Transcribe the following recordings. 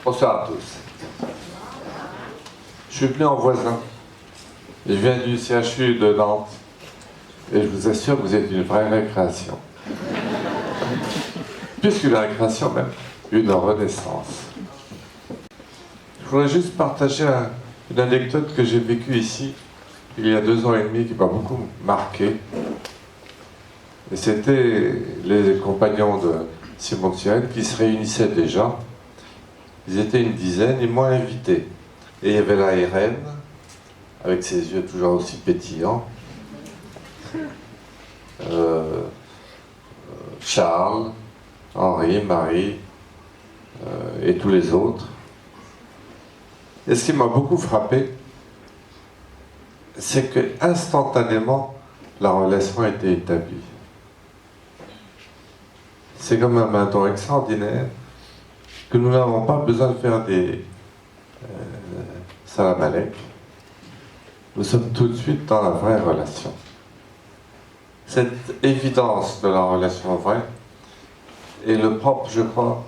Bonsoir à tous. Je suis venu en voisin. Je viens du CHU de Nantes. Et je vous assure que vous êtes une vraie récréation. Plus qu'une récréation même, une renaissance. Je voudrais juste partager une anecdote que j'ai vécue ici, il y a 2 ans et demi, qui m'a beaucoup marqué. Et c'était les compagnons de Simon de Sirène qui se réunissaient déjà. Ils étaient une dizaine, ils m'ont invité. Et il y avait la Irène, avec ses yeux toujours aussi pétillants. Charles, Henri, Marie, et tous les autres. Et ce qui m'a beaucoup frappé, c'est que instantanément, la relation a été établie. C'est quand même un don extraordinaire que nous n'avons pas besoin de faire des salam alek. Nous sommes tout de suite dans la vraie relation. Cette évidence de la relation vraie est le propre, je crois,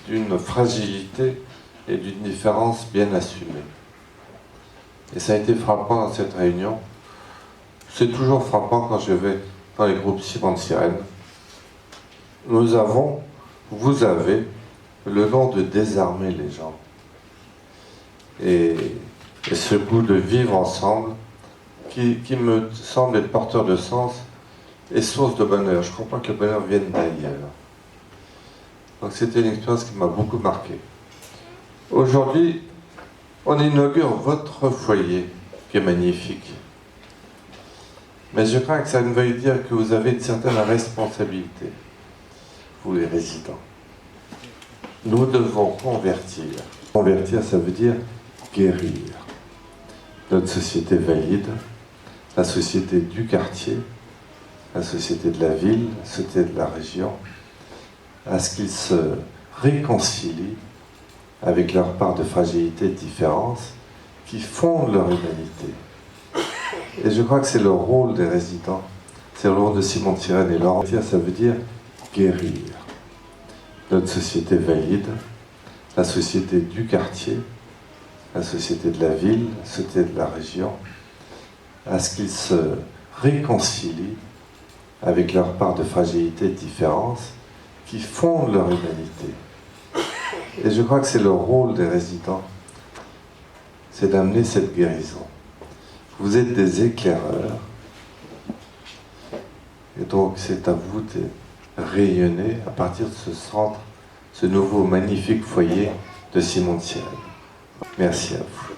d'une fragilité et d'une différence bien assumée. Et ça a été frappant dans cette réunion. C'est toujours frappant quand je vais dans les groupes Simon de Sirène. Vous avez le don de désarmer les gens. Et ce goût de vivre ensemble, qui me semble être porteur de sens, est source de bonheur. Je ne crois pas que le bonheur vienne d'ailleurs. Donc c'était une expérience qui m'a beaucoup marqué. Aujourd'hui, on inaugure votre foyer, qui est magnifique. Mais je crains que ça ne veuille dire que vous avez une certaine responsabilité, vous les résidents. Nous devons convertir. Convertir, ça veut dire guérir. Notre société valide, la société du quartier, la société de la ville, la société de la région, à ce qu'ils se réconcilient avec leur part de fragilité et de différence qui fondent leur humanité. Et je crois que c'est le rôle des résidents, c'est le rôle de Simon de Sirène et Laurent. Ça veut dire guérir. Notre société valide, la société du quartier, la société de la ville, la société de la région, à ce qu'ils se réconcilient avec leur part de fragilité et de différence qui fondent leur humanité. Et je crois que c'est le rôle des résidents, c'est d'amener cette guérison. Vous êtes des éclaireurs, et donc c'est à vous de rayonner à partir de ce centre, ce nouveau magnifique foyer de Simon de Sirène. Merci à vous.